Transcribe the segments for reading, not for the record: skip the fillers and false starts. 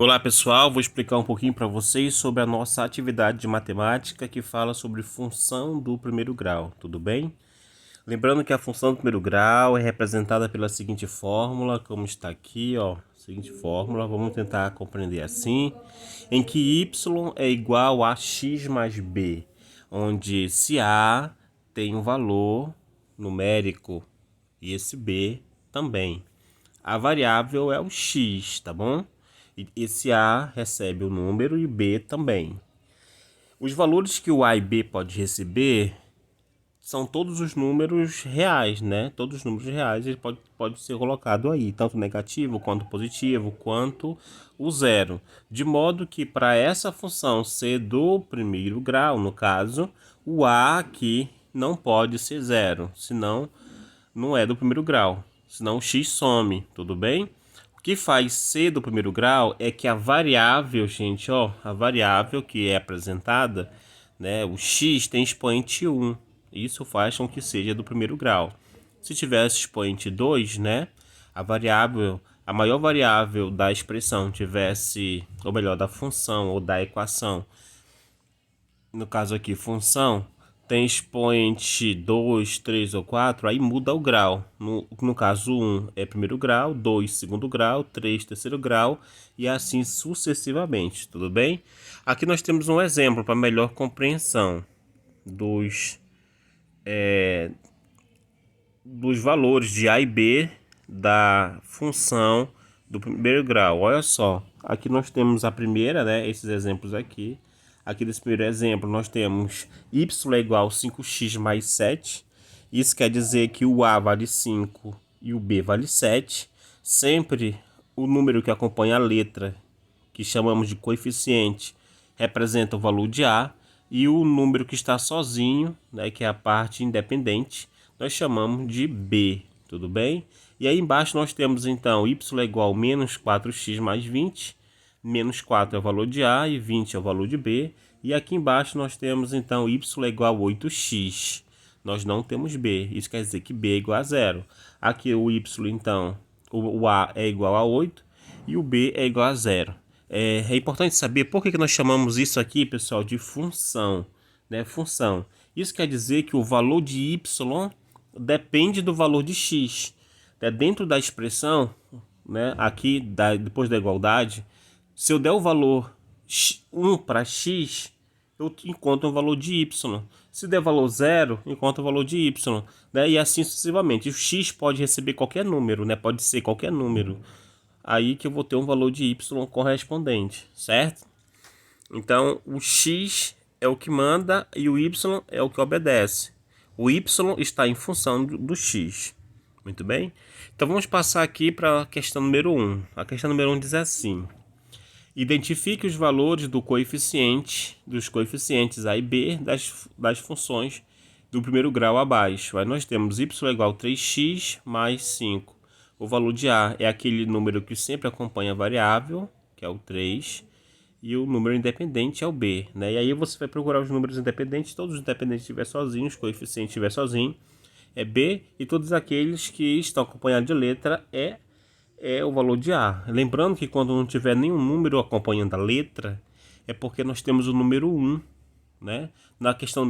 Olá pessoal, vou explicar um pouquinho para vocês sobre a nossa atividade de matemática que fala sobre função do primeiro grau, tudo bem? Lembrando que a função do primeiro grau é representada pela seguinte fórmula, como está aqui, ó, seguinte fórmula, vamos tentar compreender assim, em que y é igual a x mais b, onde se a tem um valor numérico e esse b também. A variável é o x, tá bom? Esse A recebe o número e B também. Os valores que o A e B pode receber são todos os números reais, né? Todos os números reais ele pode ser colocado aí, tanto negativo quanto positivo, quanto o zero. De modo que para essa função ser do primeiro grau, no caso, o A aqui não pode ser zero, senão não é do primeiro grau, senão o x some, tudo bem? O que faz ser do primeiro grau é que a variável, gente, ó, a variável que é apresentada, né, o x tem expoente 1. Isso faz com que seja do primeiro grau. Se tivesse expoente 2, né, a maior variável da expressão tivesse, ou melhor, da função ou da equação, no caso aqui, função, tem expoente 2, 3 ou 4, aí muda o grau. No caso, 1 é primeiro grau, 2 segundo grau, 3 terceiro grau e assim sucessivamente, tudo bem? Aqui nós temos um exemplo para melhor compreensão dos valores de A e B da função do primeiro grau. Olha só, aqui nós temos a primeira, né, esses exemplos aqui. Aqui nesse primeiro exemplo nós temos y é igual a 5x mais 7. Isso quer dizer que o A vale 5 e o B vale 7. Sempre o número que acompanha a letra, que chamamos de coeficiente, representa o valor de A. E o número que está sozinho, né, que é a parte independente, nós chamamos de B, tudo bem? E aí embaixo nós temos então y é igual a menos 4x mais 20, menos 4 é o valor de A e 20 é o valor de B. E aqui embaixo nós temos então y é igual a 8x. Nós não temos B, isso quer dizer que B é igual a zero. Aqui o y então, o A é igual a 8 e o B é igual a zero. É importante saber por que nós chamamos isso aqui, pessoal, de função, né? Função. Isso quer dizer que o valor de y depende do valor de x. Dentro da expressão, né, aqui, depois da igualdade, se eu der o valor 1 para x, eu encontro o valor de y. Se der valor 0, encontro o valor de y. Né? E assim sucessivamente. O x pode receber qualquer número, né? Pode ser qualquer número. Aí que eu vou ter um valor de y correspondente, certo? Então, o x é o que manda e o y é o que obedece. O y está em função do x. Muito bem? Então, vamos passar aqui para a questão número 1. A questão número 1 diz assim: identifique os valores dos coeficientes A e B das funções do primeiro grau abaixo. Aí nós temos y é igual a 3x mais 5. O valor de A é aquele número que sempre acompanha a variável, que é o 3, e o número independente é o B, né? E aí você vai procurar os números independentes, todos os independentes estiver sozinhos, os coeficientes estiver sozinho, é B, e todos aqueles que estão acompanhados de letra é o valor de A. Lembrando que quando não tiver nenhum número acompanhando a letra, é porque nós temos o número 1, né? Na questão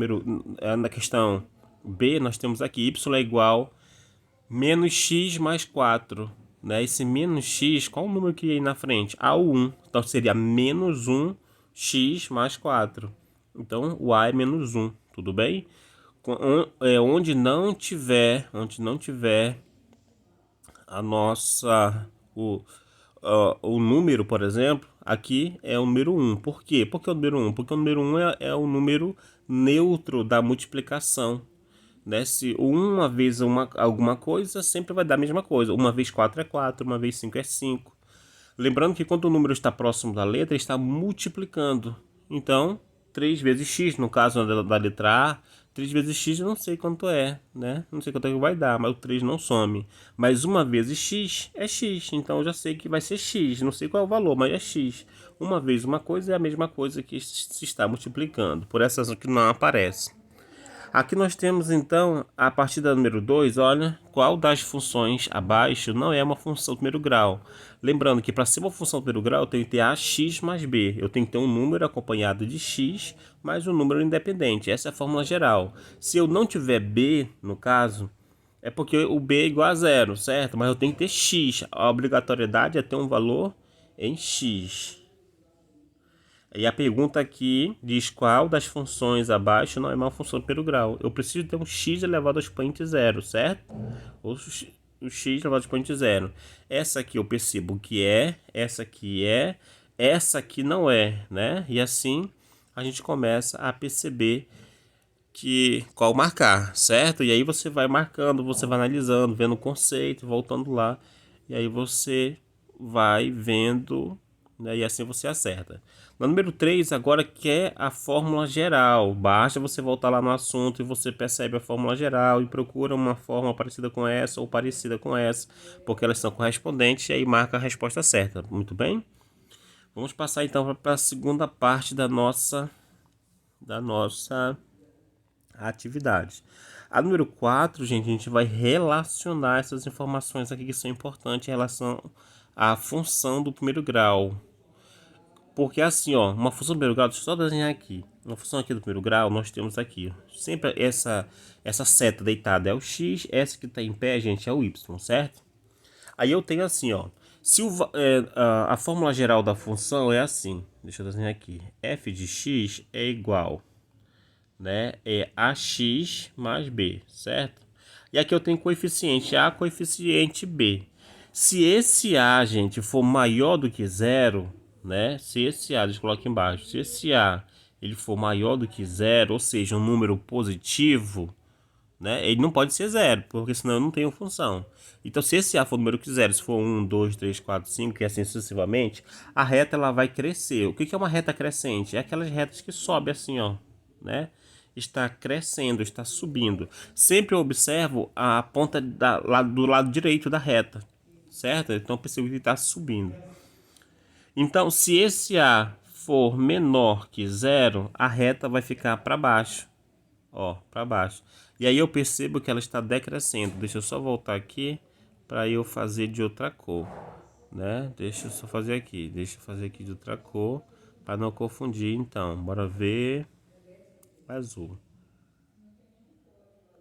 B, nós temos aqui y é igual menos x mais 4, né? Esse menos x, qual o número que ia aí na frente? A, o 1. Então seria menos 1x mais 4. Então o A é menos 1, tudo bem? Onde não tiver a nossa o número, por exemplo, aqui é o número 1. Por quê? Por que o número 1? Porque o número 1 é o número neutro da multiplicação. Né? Se uma vez alguma coisa, sempre vai dar a mesma coisa. Uma vez 4 é 4, uma vez 5 é 5. Lembrando que quando o número está próximo da letra, ele está multiplicando. Então, 3 vezes x, no caso da letra A, 3 vezes x eu não sei quanto é, né? Não sei quanto é que vai dar, mas o 3 não some. Mas uma vezes x é x, então eu já sei que vai ser x. Não sei qual é o valor, mas é x. Uma vez uma coisa é a mesma coisa que se está multiplicando. Por essa razão que não aparece. Aqui nós temos então a partida número 2, olha, qual das funções abaixo não é uma função do primeiro grau. Lembrando que para ser uma função do primeiro grau eu tenho que ter ax mais b, eu tenho que ter um número acompanhado de x mais um número independente, essa é a fórmula geral. Se eu não tiver b, no caso, é porque o b é igual a zero, certo? Mas eu tenho que ter x, a obrigatoriedade é ter um valor em x. E a pergunta aqui diz qual das funções abaixo não é uma função de primeiro grau. Eu preciso ter um x elevado ao expoente zero, certo? Ou o x elevado ao expoente zero. Essa aqui eu percebo que é, essa aqui não é, né? E assim a gente começa a perceber que qual marcar, certo? E aí você vai marcando, você vai analisando, vendo o conceito, voltando lá. E aí você vai vendo, né? E assim você acerta. No número 3, agora que é a fórmula geral. Basta você voltar lá no assunto e você percebe a fórmula geral e procura uma fórmula parecida com essa ou parecida com essa, porque elas são correspondentes e aí marca a resposta certa. Muito bem? Vamos passar então para a segunda parte da nossa atividade. A número 4, gente, a gente vai relacionar essas informações aqui que são importantes em relação à função do primeiro grau. Porque assim, ó, uma função do primeiro grau, deixa eu só desenhar aqui. Uma função aqui do primeiro grau, nós temos aqui, sempre essa seta deitada é o x, essa que está em pé, gente, é o y, certo? Aí eu tenho assim, ó, se a fórmula geral da função é assim, deixa eu desenhar aqui, f de x é igual, né, é ax mais b, certo? E aqui eu tenho coeficiente a, coeficiente b. Se esse a, gente, for maior do que zero, né? Se esse a, deixa eu colocar aqui embaixo, se esse a ele for maior do que zero, ou seja, um número positivo, né? Ele não pode ser zero, porque senão eu não tenho função. Então, se esse a for número que zero, se for 1, 2, 3, 4, 5, e assim sucessivamente, a reta ela vai crescer. O que é uma reta crescente? É aquelas retas que sobem assim, ó, né? Está crescendo, está subindo. Sempre eu observo a ponta do lado direito da reta, certo? Então, eu percebo que está subindo. Então, se esse A for menor que zero, a reta vai ficar para baixo, ó, para baixo. E aí eu percebo que ela está decrescendo. Deixa eu só voltar aqui para eu fazer de outra cor, né? Deixa eu só fazer aqui, deixa eu fazer aqui de outra cor para não confundir. Então, bora ver azul.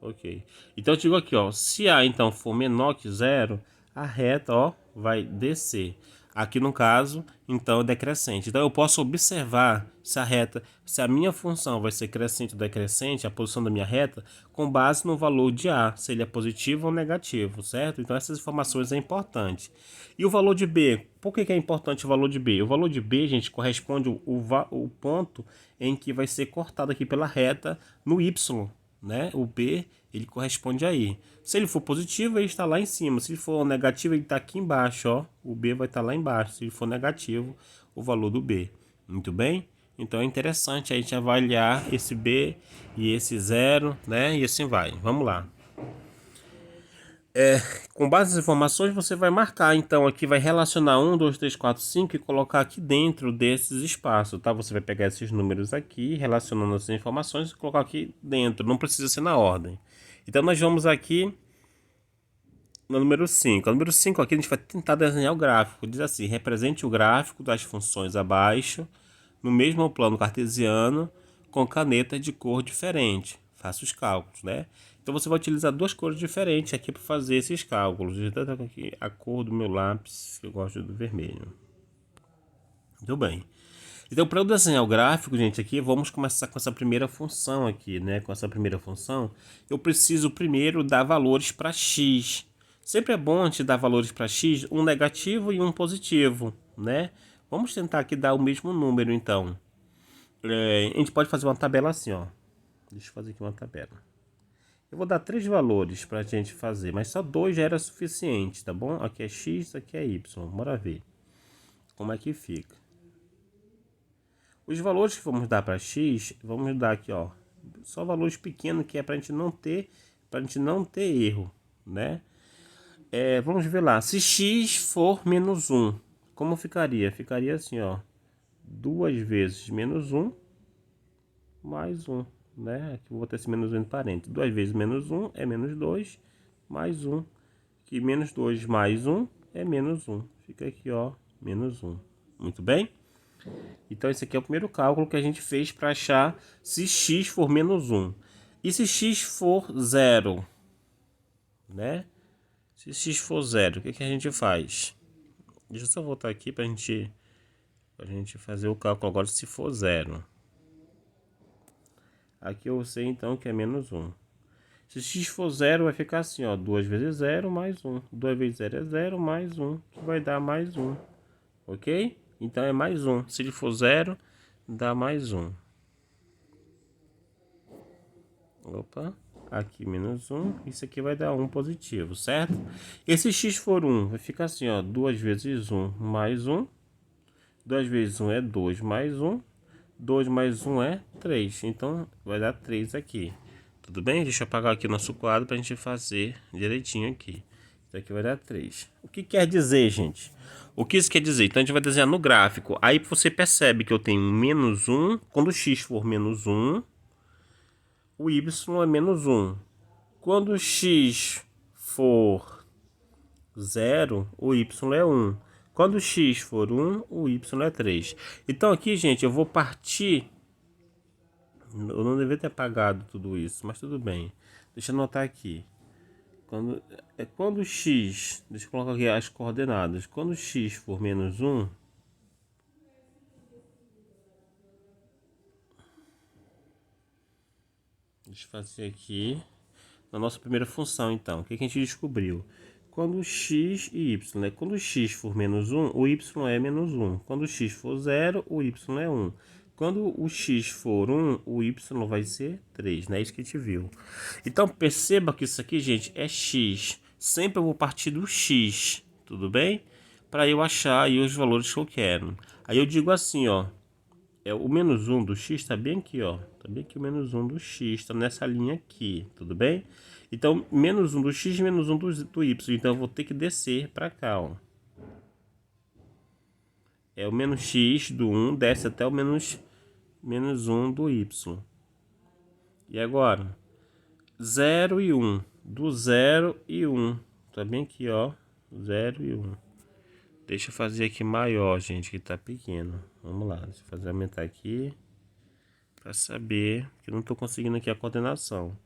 Ok. Então eu digo aqui, ó, se A então for menor que zero, a reta, ó, vai descer. Aqui no caso, então é decrescente. Então eu posso observar se a minha função vai ser crescente ou decrescente, a posição da minha reta, com base no valor de A, se ele é positivo ou negativo, certo? Então essas informações é importante. E o valor de B, por que é importante o valor de B? O valor de B, gente, corresponde o ponto em que vai ser cortado aqui pela reta no Y, né? O B ele corresponde aí. Se ele for positivo, ele está lá em cima. Se ele for negativo, ele está aqui embaixo, ó. O B vai estar lá embaixo. Se ele for negativo, o valor do B. Muito bem? Então é interessante a gente avaliar esse B e esse zero, né? E assim vai. Vamos lá. Com base nas informações, você vai marcar, então, aqui vai relacionar 1, 2, 3, 4, 5 e colocar aqui dentro desses espaços, tá? Você vai pegar esses números aqui, relacionando essas informações e colocar aqui dentro, não precisa ser na ordem. Então, nós vamos aqui no número 5. No número 5 aqui a gente vai tentar desenhar o gráfico. Diz assim, represente o gráfico das funções abaixo, no mesmo plano cartesiano, com caneta de cor diferente. Faça os cálculos, né? Então você vai utilizar duas cores diferentes aqui para fazer esses cálculos. Deixa eu aqui a cor do meu lápis, que eu gosto do vermelho. Muito bem. Então, para eu desenhar o gráfico, gente, aqui, vamos começar com essa primeira função aqui, né? Com essa primeira função, eu preciso primeiro dar valores para x. Sempre é bom a gente dar valores para x, um negativo e um positivo, né? Vamos tentar aqui dar o mesmo número, então. A gente pode fazer uma tabela assim, ó. Deixa eu fazer aqui uma tabela. Eu vou dar 3 valores para a gente fazer, mas só 2 já era suficiente, tá bom? Aqui é x, aqui é y. Bora ver como é que fica. Os valores que vamos dar para x, vamos dar aqui, ó, só valores pequenos que é para a gente não ter erro, né? Vamos ver lá. Se x for menos 1, como ficaria? Ficaria assim, ó, 2 vezes menos 1 mais 1. né? Aqui eu vou botar esse menos 1 entre parênteses. 2 vezes menos 1 é menos 2, mais 1. Aqui menos 2 mais 1 é menos 1. Fica aqui, ó, menos 1. Muito bem? Então esse aqui é o primeiro cálculo que a gente fez para achar se x for menos 1. E se x for 0, né? Se x for 0, o que a gente faz? Deixa eu só voltar aqui para a gente fazer o cálculo agora se for 0. Aqui eu sei então que é menos 1. Se x for 0, vai ficar assim, ó, 2 vezes 0 mais 1. 2 vezes 0 é 0 mais 1, que vai dar mais 1. Ok? Então é mais 1. Se ele for 0, dá mais 1. Opa, aqui menos 1. Isso aqui vai dar 1 positivo, certo? E se x for 1, vai ficar assim, ó, 2 vezes 1 mais 1. 2 vezes 1 é 2 mais 1. 2 mais 1 é 3. Então vai dar 3 aqui. Tudo bem? Deixa eu apagar aqui o nosso quadro para a gente fazer direitinho aqui. Isso aqui vai dar 3. O que quer dizer, gente? O que isso quer dizer? Então a gente vai desenhar no gráfico. Aí você percebe que eu tenho menos 1. Quando x for menos 1, o y é menos 1. Quando x for 0, o y é 1. Quando x for 1, o y é 3. Então aqui, gente, eu vou partir. Eu não devia ter apagado tudo isso, mas tudo bem. Deixa eu anotar aqui. Quando x, deixa eu colocar aqui as coordenadas. Quando x for menos 1, deixa eu fazer aqui na nossa primeira função, então. O que a gente descobriu? Quando x e y, né? Quando x for menos 1, o y é menos 1. Quando x for 0, o y é 1. Quando o x for 1, o y vai ser 3, né? Isso que a gente viu. Então, perceba que isso aqui, gente, é x. Sempre eu vou partir do x, tudo bem? Para eu achar aí os valores que eu quero. Aí eu digo assim, ó. O menos 1 do x está bem aqui, ó. Está bem aqui o menos 1 do x, está nessa linha aqui, tudo bem? Então, menos 1 do x, menos 1 do y. Então, eu vou ter que descer para cá, ó. O menos x do 1 desce até o menos 1 do y. E agora? 0 e 1. Do 0 e 1. Tá bem aqui, ó. 0 e 1. Deixa eu fazer aqui maior, gente, que tá pequeno. Vamos lá, deixa eu fazer aumentar aqui. Para saber que eu não tô conseguindo aqui a coordenação.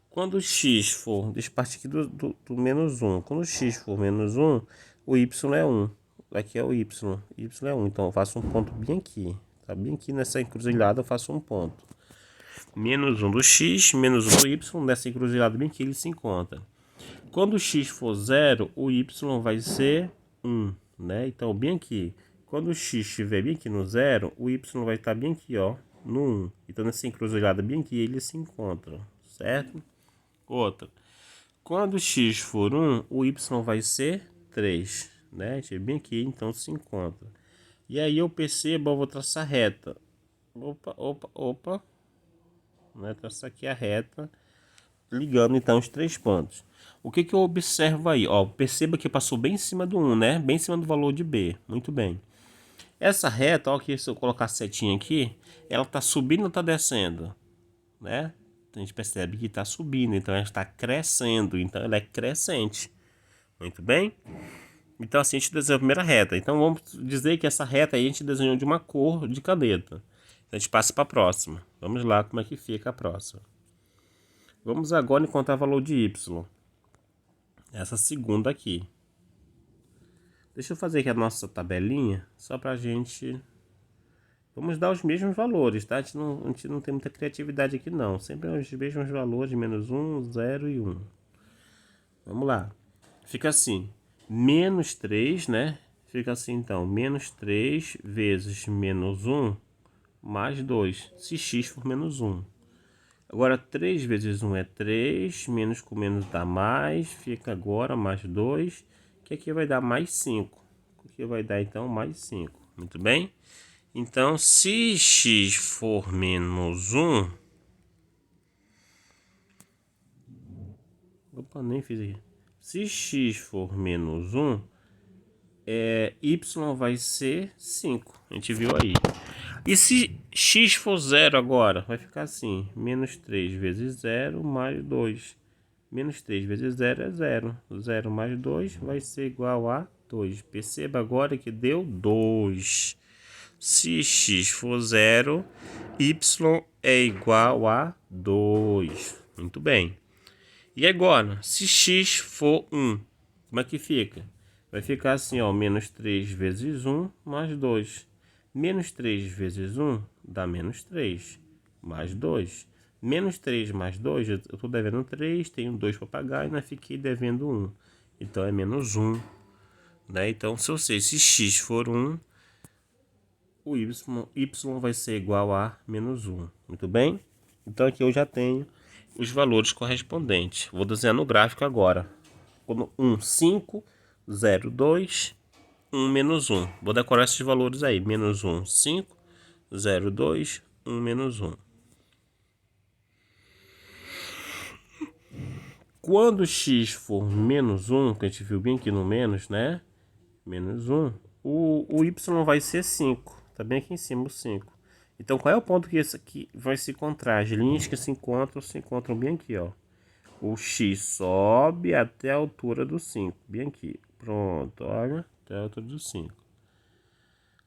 Quando x for, deixa eu partir aqui do menos 1. Quando x for menos 1, o y é 1. Aqui é o y é 1. Então eu faço um ponto bem aqui. Tá bem aqui nessa encruzilhada eu faço um ponto. Menos 1 do x, menos 1 do y, nessa encruzilhada bem aqui ele se encontra. Quando x for 0, o y vai ser 1, né? Então bem aqui. Quando o x estiver bem aqui no 0, o y vai estar bem aqui, ó, no 1. Então nessa encruzilhada bem aqui ele se encontra, certo? Outra. Quando x for 1, o y vai ser 3, né? Bem aqui, então se encontra. E aí eu percebo, eu vou traçar reta. Opa. Né? Traçar aqui a reta, ligando então os três pontos. O que eu observo aí? Ó, perceba que passou bem em cima do 1, né? Bem em cima do valor de B. Muito bem. Essa reta, ó, que se eu colocar a setinha aqui, ela tá subindo ou tá descendo? Né? A gente percebe que está subindo, então ela está crescendo, então ela é crescente. Muito bem? Então assim a gente desenhou a primeira reta. Então vamos dizer que essa reta aí a gente desenhou de uma cor de caneta. Então a gente passa para a próxima. Vamos lá como é que fica a próxima. Vamos agora encontrar o valor de y. Essa segunda aqui. Deixa eu fazer aqui a nossa tabelinha, só para a gente... Vamos dar os mesmos valores, tá? A gente não tem muita criatividade aqui, não. Sempre os mesmos valores, menos 1, 0 e 1. Vamos lá. Fica assim, menos 3, né? Fica assim, então, menos 3 vezes menos 1 mais 2, se x for menos 1. Agora, 3 vezes 1 é 3, menos com menos dá mais, fica agora mais 2, que aqui vai dar mais 5. Aqui vai dar, então, mais 5. Muito bem? Então, se x for menos 1... Opa, nem fiz aqui. Se x for menos 1, y vai ser 5. A gente viu aí. E se x for zero agora? Vai ficar assim, menos 3 vezes 0 mais 2. Menos 3 vezes 0 é 0. 0 mais 2 vai ser igual a 2. Perceba agora que deu 2. Se x for 0, y é igual a 2. Muito bem. E agora, se x for 1, como é que fica? Vai ficar assim, ó, menos 3 vezes 1 mais 2. Menos 3 vezes 1 dá menos 3, mais 2. Menos 3 mais 2, eu estou devendo 3, tenho 2 para pagar e ainda fiquei devendo 1. Então é menos 1. Né? Então, se eu sei, se x for 1, o y vai ser igual a menos 1. Muito bem? Então aqui eu já tenho os valores correspondentes. Vou desenhar no gráfico agora. 1, 5, 0, 2, 1, menos 1. Vou decorar esses valores aí. Menos 1, 5, 0, 2, 1, menos 1. Quando x for menos 1, que a gente viu bem aqui no menos, né? Menos 1, o y vai ser 5. Tá bem aqui em cima o 5. Então, qual é o ponto que esse aqui vai se encontrar? As linhas que se encontram bem aqui, ó. O x sobe até a altura do 5. Bem aqui. Pronto, olha. Até a altura do 5.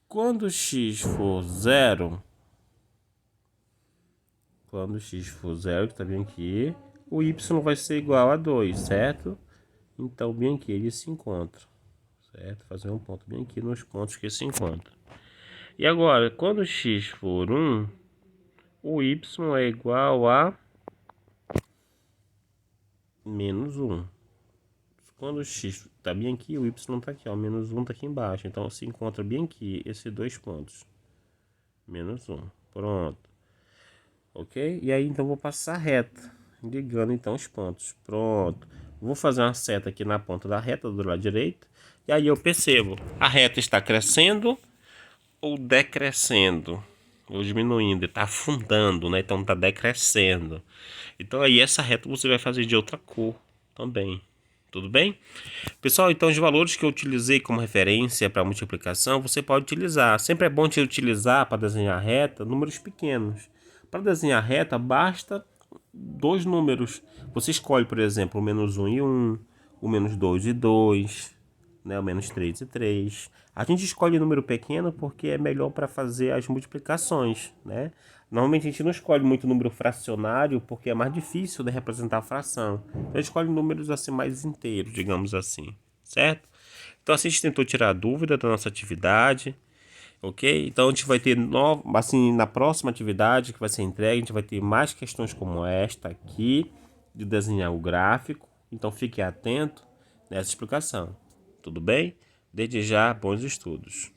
Quando x for 0, que tá bem aqui, o y vai ser igual a 2, certo? Então, bem aqui eles se encontram, certo? Fazer um ponto bem aqui nos pontos que se encontram. E agora, quando x for 1, o y é igual a menos 1. Quando o x está bem aqui, o y está aqui, ó, menos 1 está aqui embaixo. Então, se encontra bem aqui esses dois pontos. Menos 1. Pronto. Ok? E aí, então, vou passar a reta, ligando, então, os pontos. Pronto. Vou fazer uma seta aqui na ponta da reta do lado direito. E aí eu percebo, a reta está crescendo ou decrescendo, ou diminuindo, está afundando, né? Então está decrescendo. Então aí essa reta você vai fazer de outra cor também. Tudo bem? Pessoal, então os valores que eu utilizei como referência para multiplicação, você pode utilizar. Sempre é bom te utilizar para desenhar reta números pequenos. Para desenhar reta, basta dois números. Você escolhe, por exemplo, o menos 1 e 1, o menos 2 e 2, né, o menos 3 e 3. A gente escolhe número pequeno porque é melhor para fazer as multiplicações, né? Normalmente a gente não escolhe muito número fracionário porque é mais difícil de representar a fração. Então a gente escolhe números assim mais inteiros, digamos assim, certo? Então assim a gente tentou tirar a dúvida da nossa atividade, ok? Então a gente vai ter, assim, na próxima atividade que vai ser entregue, a gente vai ter mais questões como esta aqui, de desenhar o gráfico. Então fique atento nessa explicação. Tudo bem? Desde já, bons estudos.